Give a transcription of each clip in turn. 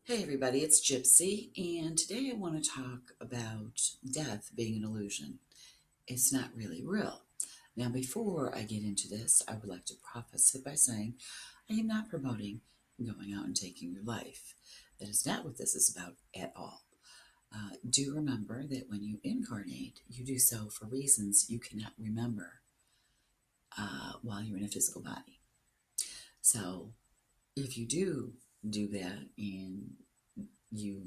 Hey everybody, it's Gypsy, and today I want to talk about death being an illusion. It's not really real. Now, before I get into this, I would like to preface it by saying I am not promoting going out and taking your life. That is not what this is about at all. Do remember that when you incarnate, you do so for reasons you cannot remember while you're in a physical body. So, if you do that and you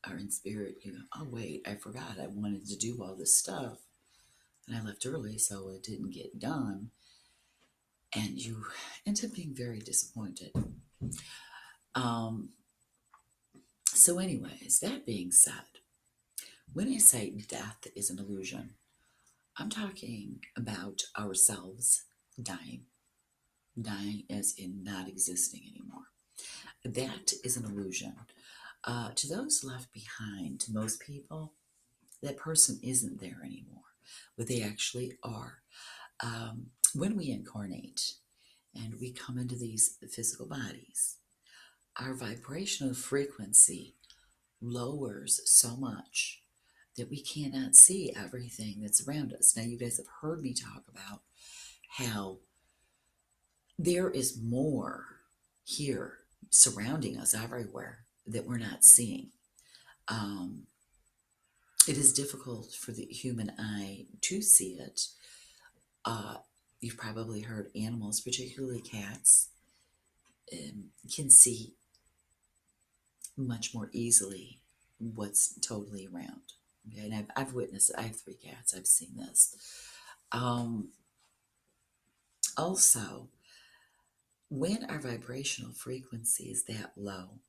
are in spirit, you go, oh, wait, I forgot I wanted to do all this stuff and I left early, so it didn't get done. And you end up being very disappointed. Um, anyways, that being said, when I say death is an illusion, I'm talking about ourselves dying, dying as in not existing anymore. That is an illusion. To those left behind, to most people, that person isn't there anymore, but they actually are. When we incarnate and we come into these physical bodies, our vibrational frequency lowers so much that we cannot see everything that's around us. Now, you guys have heard me talk about how there is more here surrounding us everywhere that we're not seeing. Um, it is difficult for the human eye to see it. Uh, you've probably heard animals, particularly cats, can see much more easily what's totally around. Okay, and I've witnessed it. I have three cats. I've seen this. Um, Also, when our vibrational frequency is that low,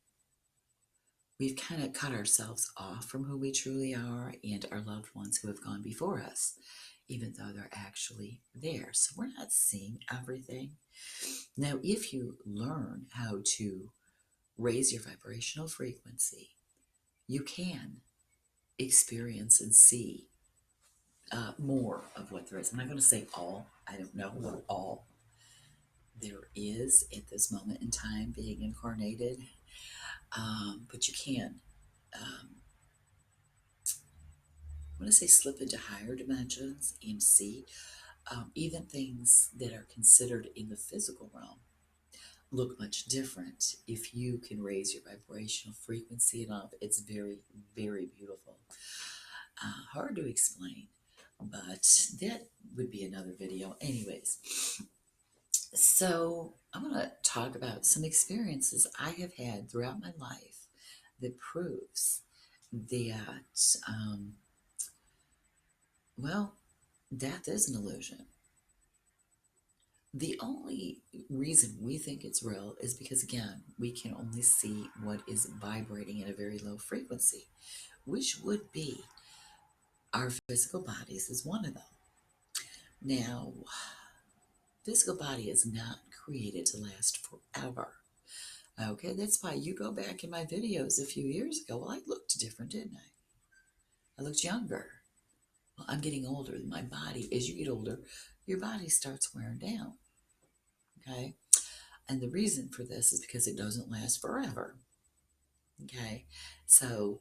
we've kind of cut ourselves off from who we truly are and our loved ones who have gone before us, even though they're actually there. So we're not seeing everything. Now, if you learn how to raise your vibrational frequency, you can experience and see more of what there is. I'm not going to say all. I don't know what all there is at this moment in time being incarnated, but you can. I want to say slip into higher dimensions and see even things that are considered in the physical realm look much different if you can raise your vibrational frequency enough. It's very, very beautiful. Hard to explain, but that would be another video. Anyways, so I'm going to talk about some experiences I have had throughout my life that proves that, well, death is an illusion. The only reason we think it's real is because, again, we can only see what is vibrating at a very low frequency, which would be our physical bodies is one of them. Now, physical body is not created to last forever. Okay, that's why you go back in my videos a few years ago. Well, I looked different, didn't I? I looked younger. Well, I'm getting older. My body, as you get older, your body starts wearing down. Okay, and the reason for this is because it doesn't last forever. Okay, so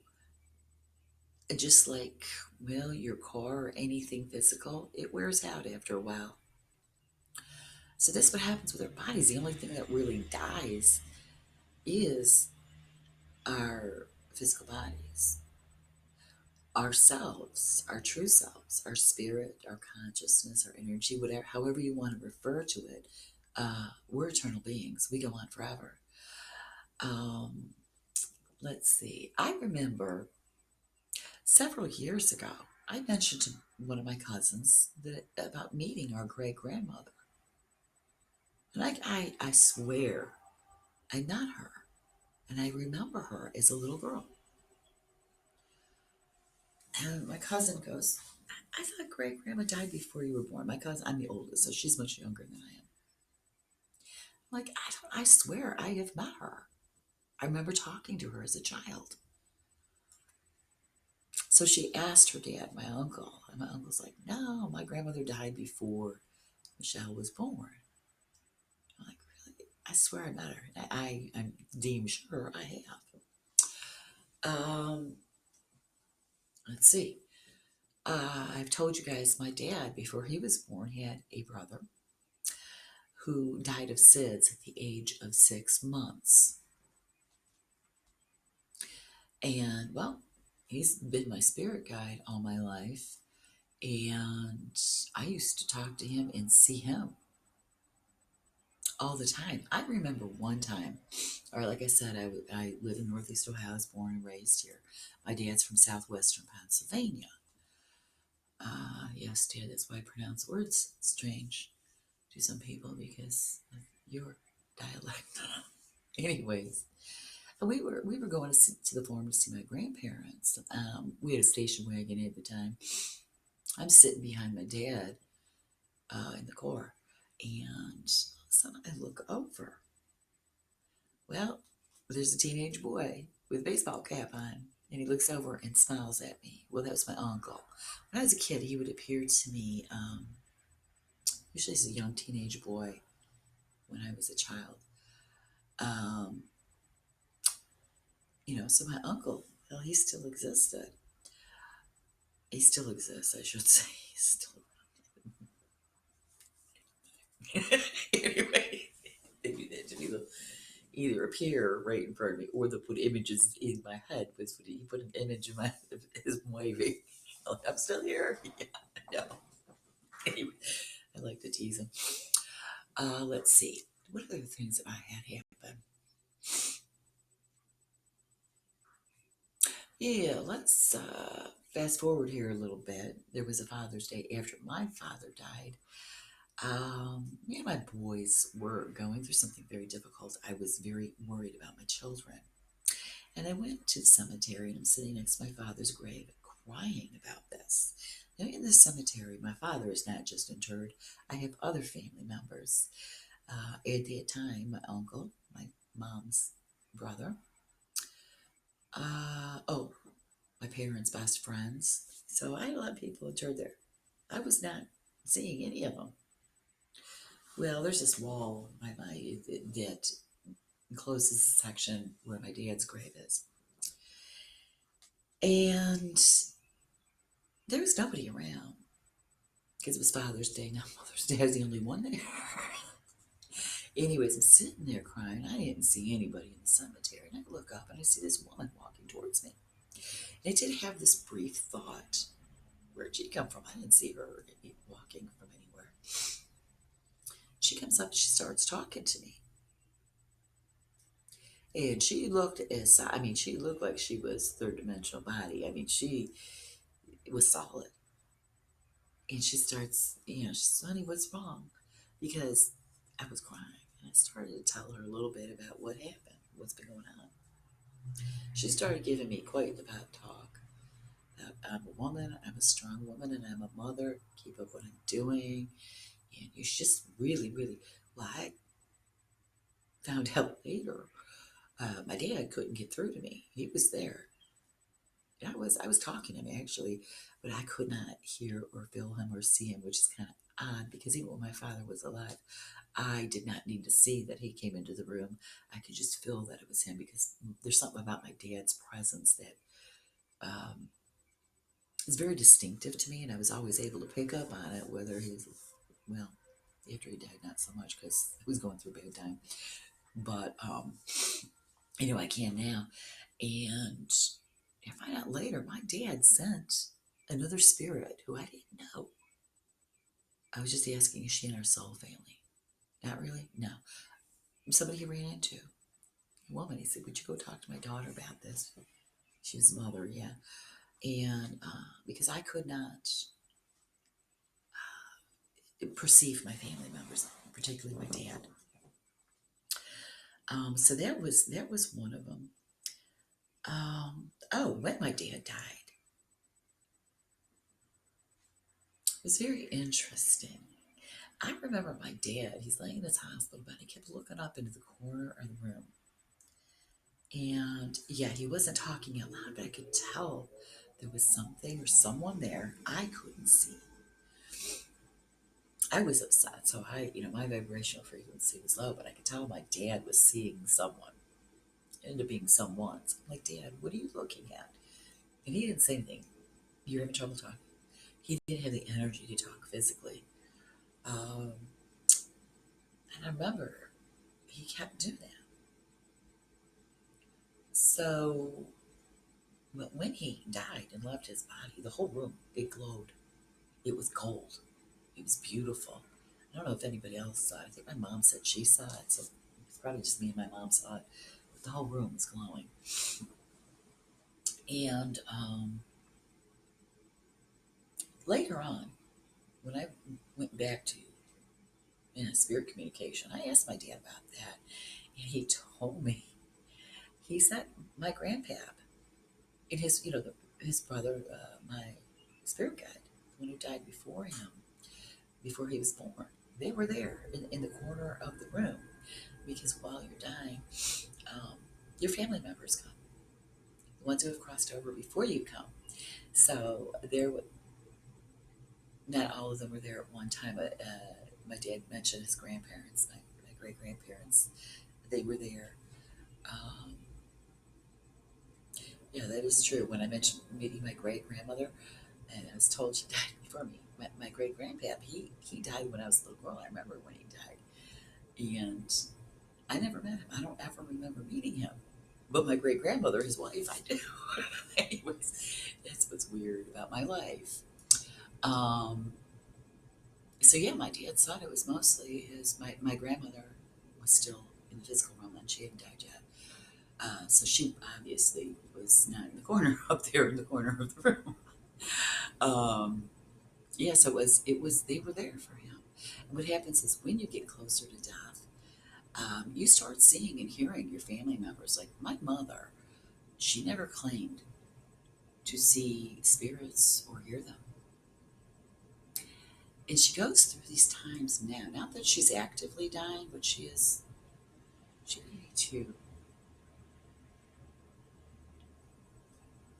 just like, well, your car or anything physical, it wears out after a while. So that's what happens with our bodies. The only thing that really dies is our physical bodies, ourselves, our true selves, our spirit, our consciousness, our energy, whatever, however you want to refer to it. We're eternal beings. We go on forever. Um, let's see. I remember several years ago, I mentioned to one of my cousins that about meeting our great grandmother. And I swear I met her and I remember her as a little girl. And my cousin goes, I thought great grandma died before you were born. My cousin, I'm the oldest, so she's much younger than I am. Like, I swear I have met her. I remember talking to her as a child. So she asked her dad, my uncle, and my uncle's like, no, my grandmother died before Michelle was born. I'm like, really? I swear I met her. I'm deemed sure I have. Um, let's see. I've told you guys my dad, before he was born, had a brother who died of SIDS at the age of 6 months. And well, he's been my spirit guide all my life. And I used to talk to him and see him all the time. I remember one time, or like I said, I live in Northeast Ohio. I was born and raised here. My dad's from southwestern Pennsylvania. Yes, Dad, that's why I pronounce words strange to some people because of your dialect. Anyways, we were going to the farm to see my grandparents. We had a station wagon at the time. I'm sitting behind my dad in the car, and all of a sudden I look over. Well, there's a teenage boy with a baseball cap on, and he looks over and smiles at me. Well, that was my uncle. When I was a kid, he would appear to me, usually as a young teenage boy when I was a child. Um, so my uncle, well, he still existed. He still exists, I should say. He's still around. Anyway, they do that to me. They'll either appear right in front of me or they'll put images in my head. He put an image in my head of his waving. Like, I'm still here. Yeah, no. Anyway, I like to tease him. Let's see. What other things have I had happen? Yeah, let's fast forward here a little bit. There was a Father's Day after my father died. Me and my boys were going through something very difficult. I was very worried about my children. And I went to the cemetery and I'm sitting next to my father's grave crying about this. Now, in this cemetery, my father is not just interred, I have other family members. At that time, my uncle, my mom's brother, oh, my parents' best friends. So I had a lot of people interred there. I was not seeing any of them. Well, there's this wall that encloses the section where my dad's grave is. And there was nobody around because it was Father's Day, not Mother's Day. I was the only one there. Anyways, I'm sitting there crying. I didn't see anybody in the cemetery. And I look up and I see this woman walking towards me. And I did have this brief thought, where'd she come from? I didn't see her walking from anywhere. She comes up and she starts talking to me. And she looked like she was third dimensional body. I mean, she was solid. And she starts, she says, honey, what's wrong? Because I was crying. And I started to tell her a little bit about what happened, what's been going on. She started giving me quite the pep talk. I'm a woman, I'm a strong woman, and I'm a mother. Keep up what I'm doing. And it's just really, really, well, I found out later, my dad couldn't get through to me. He was there. I was talking to him actually, but I could not hear or feel him or see him, which is kind of odd because even when my father was alive, I did not need to see that he came into the room. I could just feel that it was him because there's something about my dad's presence that um, is very distinctive to me, and I was always able to pick up on it. Whether he's well, after he died, not so much because he was going through a bad time, but I can now. And I find out later my dad sent another spirit who I didn't know. I was just asking, is she in our soul family? Not really, no. Somebody he ran into, a woman. He said, would you go talk to my daughter about this? She was a mother, yeah. And because I could not perceive my family members, particularly my dad. So that was one of them. When my dad died, it was very interesting. I remember my dad, he's laying in his hospital bed. He kept looking up into the corner of the room. And yeah, he wasn't talking out loud, but I could tell there was something or someone there I couldn't see. I was upset, so my vibrational frequency was low, but I could tell my dad was seeing someone. into being someone's. I'm like, Dad, what are you looking at? And he didn't say anything. You're having trouble talking. He didn't have the energy to talk physically. Um, and I remember he kept doing that. So when he died and left his body, the whole room, it glowed. It was gold. It was beautiful. I don't know if anybody else saw it. I think my mom said she saw it, so it's probably just me and my mom saw it. But the whole room was glowing. And later on, when I went back to spirit communication, I asked my dad about that, and he told me. He said my grandpap and his, his brother, my spirit guide, the one who died before him, before he was born, they were there in the corner of the room because while you're dying, um, your family members come, the ones who have crossed over before you come. So there, not all of them were there at one time. But my dad mentioned his grandparents, my great grandparents. They were there. Um, yeah, that is true. When I mentioned meeting my great grandmother, and I was told she died before me. My great grandpap, he died when I was a little girl. I remember when he died, and I never met him. I don't ever remember meeting him. But my great grandmother, his wife, I do. Anyways, that's what's weird about my life. Um, so yeah, my dad thought it was mostly my grandmother was still in the physical realm and she hadn't died yet. So she obviously was not in the corner up there in the corner of the room. Um, yeah, so it was they were there for him. And what happens is when you get closer to death, you start seeing and hearing your family members. Like my mother, she never claimed to see spirits or hear them. And she goes through these times now. Not that she's actively dying, but she's 82.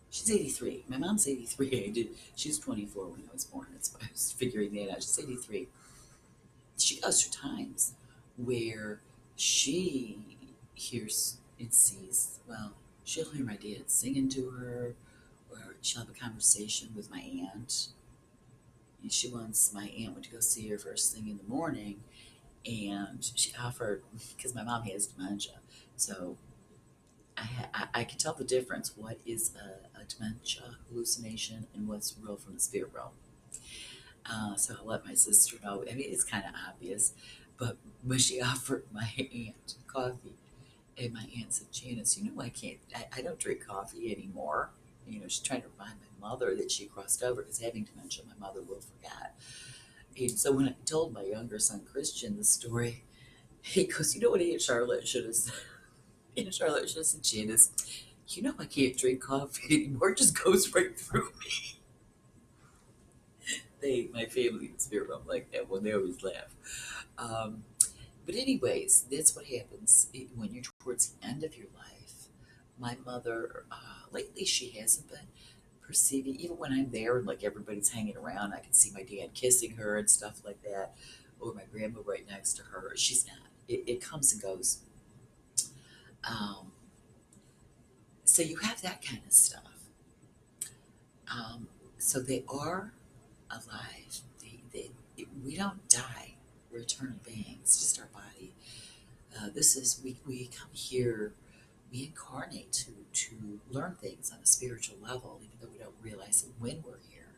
She's 83. My mom's 83. She was 24 when I was born. That's why I was figuring that out. She's 83. She goes through times where she hears and sees, well, she'll hear my dad singing to her, or she'll have a conversation with my aunt. And my aunt went to go see her first thing in the morning, and she offered, because my mom has dementia, so I can tell the difference. What is a dementia hallucination and what's real from the spirit realm? So I'll let my sister know. I mean, it's kind of obvious, but when she offered my aunt coffee, and my aunt said, Janice, I don't drink coffee anymore. She's trying to remind my mother that she crossed over because having dementia, my mother will forget. And so when I told my younger son, Christian, the story, he goes, you know what Aunt Charlotte should have said? Aunt Charlotte should have said, Janice, I can't drink coffee anymore. It just goes right through me. My family in spirit realm like that one. They always laugh. Um, but anyways, that's what happens when you're towards the end of your life. My mother, lately, she hasn't been perceiving, even when I'm there and like everybody's hanging around, I can see my dad kissing her and stuff like that, or my grandma right next to her. She's not. It comes and goes. Um, so you have that kind of stuff. Um, so they are alive. We don't die. We're eternal beings, just our body. We come here, we incarnate to learn things on a spiritual level, even though we don't realize it when we're here.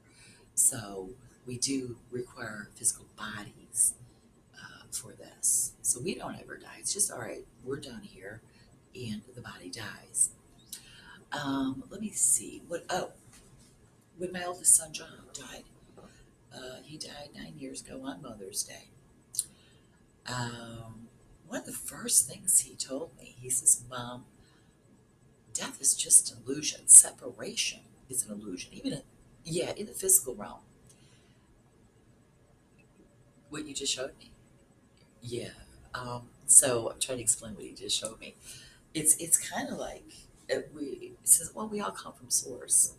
So we do require physical bodies for this. So we don't ever die. It's just all right. We're done here, and the body dies. Let me see. When my oldest son John died, he died 9 years ago on Mother's Day. Um, One of the first things he told me, he says, Mom, death is just an illusion. Separation is an illusion. Yeah, in the physical realm. What you just showed me. Yeah. So I'm trying to explain what he just showed me. It's kind of like it says, well, we all come from source.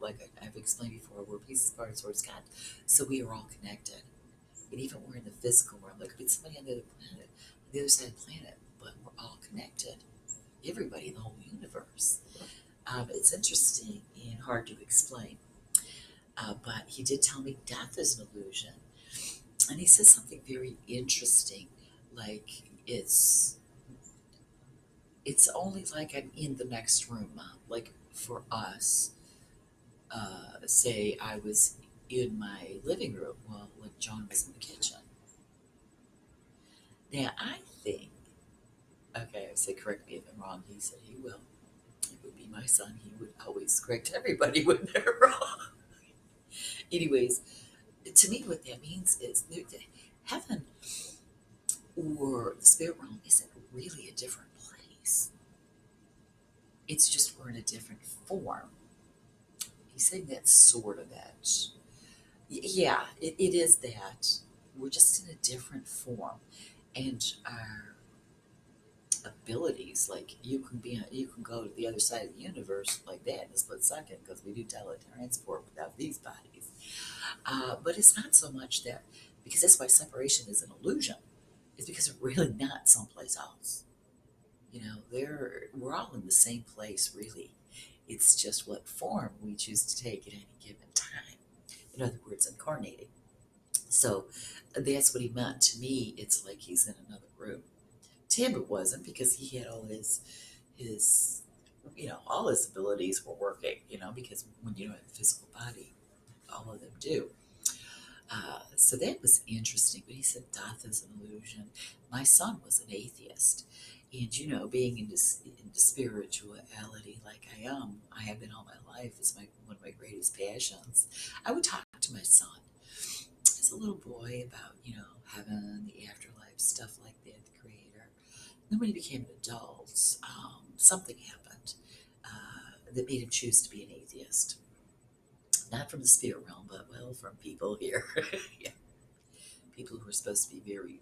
Like I've explained before, we're pieces part of source God. So we are all connected. And even we're in the physical realm, there could be somebody on the other side of the planet, but we're all connected. everybody in the whole universe. It's interesting and hard to explain. But he did tell me death is an illusion. And he says something very interesting, like it's only like I'm in the next room, Mom. Like for us, say I was in my living room, well, like John was in the kitchen. Now I think, okay, I said correct me if I'm wrong. He said he will. It would be my son. He would always correct everybody when they're wrong. Anyways, to me, what that means is heaven or the spirit realm isn't really a different place. It's just we're in a different form. He's saying that's sort of that. Yeah, it is that. We're just in a different form. And our abilities, like you can go to the other side of the universe like that in a split second because we do teletransport without these bodies. But it's not so much that, because that's why separation is an illusion. It's because we're really not someplace else. We're all in the same place, really. It's just what form we choose to take at any given time. In other words, incarnating. So that's what he meant. To me, it's like he's in another room. To him, it wasn't, because he had all his all his abilities were working. Because when you don't have a physical body, all of them do. So that was interesting. But he said death is an illusion. My son was an atheist. And, being into spirituality like I have been all my life, is one of my greatest passions. I would talk to my son as a little boy about, heaven, the afterlife, stuff like that, the creator. Then when he became an adult, something happened that made him choose to be an atheist. Not from the spirit realm, but, well, from people here. Yeah. People who are supposed to be very,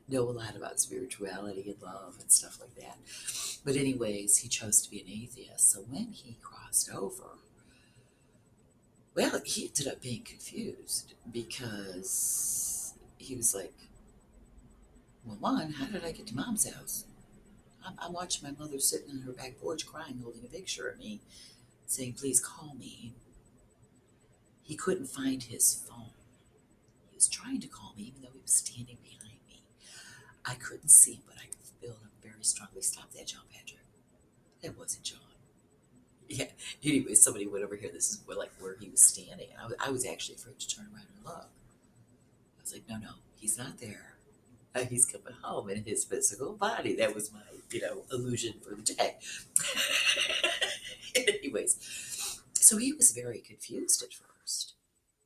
know a lot about spirituality and love and stuff like that. But anyways, he chose to be an atheist. So when he crossed over, well, he ended up being confused, because he was like, well, one, how did I get to Mom's house? I'm watching my mother sitting on her back porch crying, holding a picture of me, saying, please call me. He couldn't find his phone. He was trying to call me, even though he was standing behind me. I couldn't see him, but I could feel him very strongly. Stop that, John Patrick. That wasn't John. Yeah. Anyway, somebody went over here. This is where he was standing. And I was actually afraid to turn around and look. I was like, no, he's not there. He's coming home in his physical body. That was my, illusion for the day. Anyways, so he was very confused at first.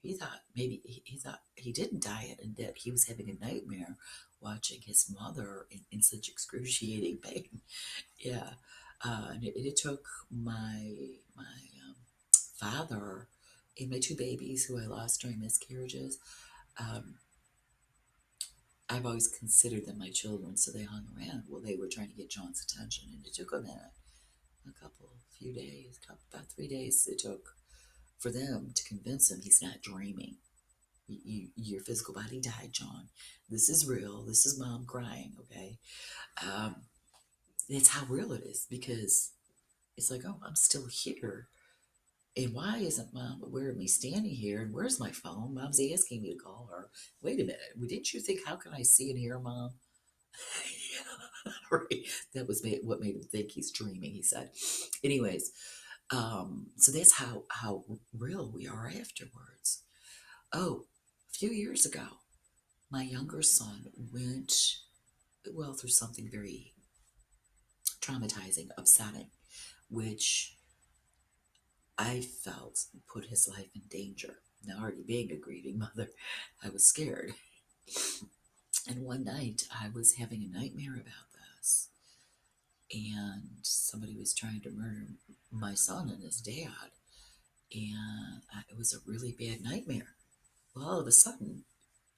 He thought maybe he thought he didn't die, and that he was having a nightmare watching his mother in such excruciating pain. Yeah. And it took my father and my two babies, who I lost during miscarriages. Um, I've always considered them my children, so they hung around while they were trying to get John's attention, and it took a minute, few days, about 3 days it took for them to convince him he's not dreaming. Your physical body died, John. This is real. This is Mom crying, okay? Um, it's how real it is, because it's like, oh, I'm still here. And why isn't Mom aware of me standing here? And where's my phone? Mom's asking me to call her. Wait a minute. Didn't you think, how can I see and hear Mom? Right. That was what made him think he's dreaming, he said. Anyways, so that's how real we are afterwards. Oh, a few years ago, my younger son went, well, through something very traumatizing, upsetting, which I felt put his life in danger. Now, already being a grieving mother, I was scared. And one night, I was having a nightmare about this, and somebody was trying to murder my son and his dad, and it was a really bad nightmare. Well, all of a sudden,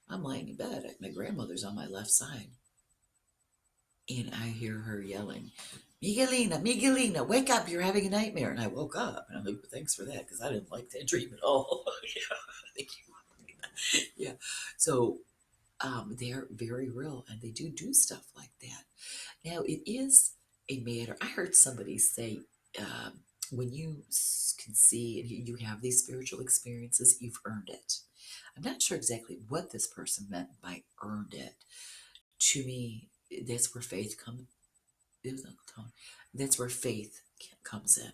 I'm laying in bed. My grandmother's on my left side, and I hear her yelling, Miguelina, Miguelina, wake up, you're having a nightmare. And I woke up, and I'm like, well, thanks for that, because I didn't like that dream at all. Yeah, thank you. Yeah. So they're very real and they do stuff like that. Now, it is a matter, I heard somebody say, um, when you can see and you have these spiritual experiences, you've earned it. I'm not sure exactly what this person meant by earned it. To me, that's where faith comes. That's where faith comes in,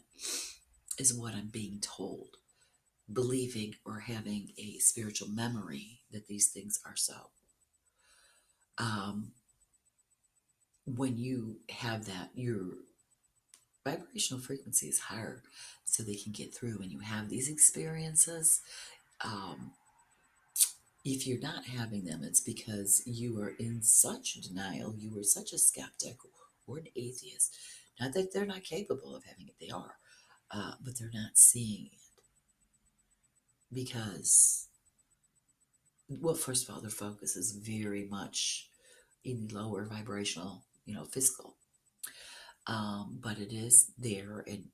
is what I'm being told, believing or having a spiritual memory that these things are so. Um, when you have that, your vibrational frequency is higher, so they can get through. When you have these experiences, um, if you're not having them, it's because you are in such denial, you are such a skeptic or an atheist. Not that they're not capable of having it, they are, but they're not seeing it because, well, first of all, their focus is very much in the lower vibrational, physical. But it is there, and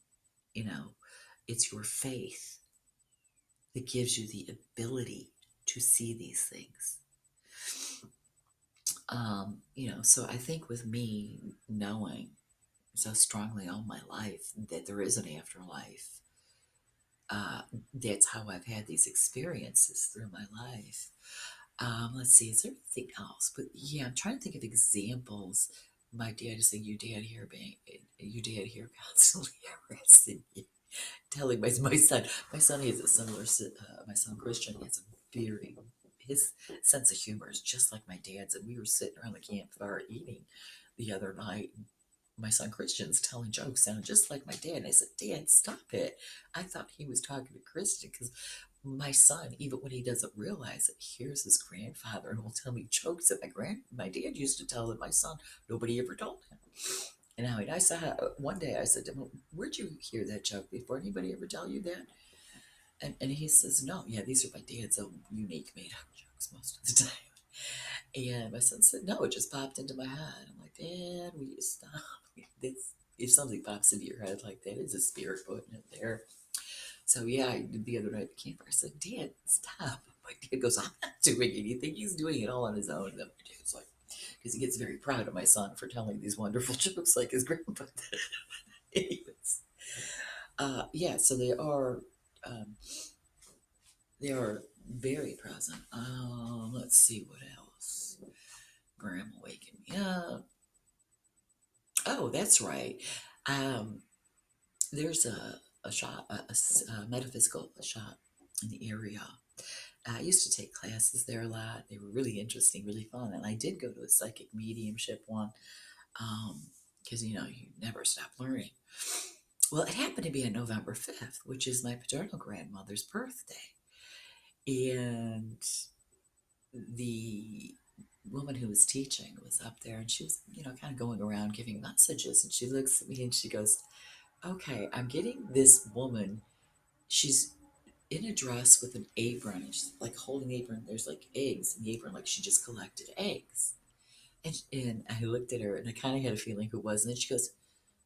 you know, it's your faith that gives you the ability to see these things. So I think with me knowing so strongly all my life that there is an afterlife, that's how I've had these experiences through my life. Let's see, is there anything else? But yeah, I'm trying to think of examples. My dad is saying, you dad here constantly harassing me, telling my son has a similar, my son Christian has a very, his sense of humor is just like my dad's. And we were sitting around the campfire eating the other night. My son Christian's telling jokes sounded just like my dad. And I said, Dad, stop it. I thought he was talking to Christian because my son, even when he doesn't realize it, hears his grandfather and will tell me jokes that my dad used to tell my son. Nobody ever told him. And I said, one day I said to him, where'd you hear that joke before? Anybody ever tell you that? And he says, no, yeah, these are my dad's own unique made up jokes most of the time. And my son said, no, it just popped into my head. I'm like, Dad, will you stop? If something pops into your head like that, it's a spirit putting it there. So yeah, the other night at the campfire, I said, Dad, stop. My dad goes, I'm not doing anything. He's doing it all on his own. And then my dad's like, because he gets very proud of my son for telling these wonderful jokes like his grandpa. Anyways, yeah, so um, they are very present. Let's see what else. Grandma waking me up. Oh, that's right. Um, there's a shop, a metaphysical shop in the area. I used to take classes there a lot. They were really interesting, really fun. And I did go to a psychic mediumship one, because, you never stop learning. Well, it happened to be on November 5th, which is my paternal grandmother's birthday. And the woman who was teaching was up there and she was, kind of going around giving messages. And she looks at me and she goes, okay, I'm getting this woman. She's in a dress with an apron and she's like holding the apron. There's like eggs in the apron, like she just collected eggs. And I looked at her and I kind of had a feeling who it was. And then she goes,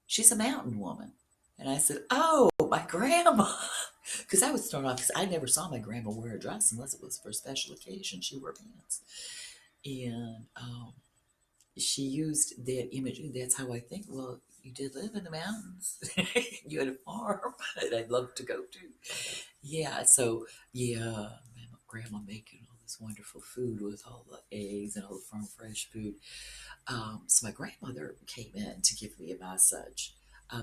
she's a mountain woman. And I said, oh, my grandma. Because I was thrown off because I never saw my grandma wear a dress unless it was for a special occasion. She wore pants. And she used that image. That's how I think, well, you did live in the mountains. You had a farm that I'd love to go to. Yeah, so yeah, my grandma making all this wonderful food with all the eggs and all the farm fresh food. So my grandmother came in to give me a massage.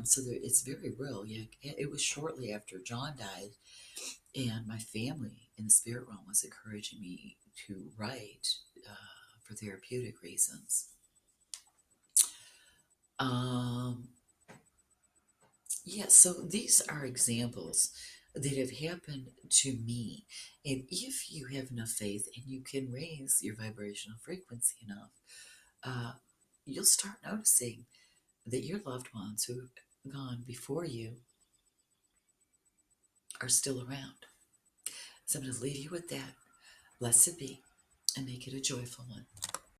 So it's very real. Yeah, it was shortly after John died, and my family in the spirit realm was encouraging me to write for therapeutic reasons. Um, yeah, so these are examples that have happened to me. And if you have enough faith and you can raise your vibrational frequency enough, uh, you'll start noticing that your loved ones who've gone before you are still around. So I'm going to leave you with that. Blessed be and make it a joyful one.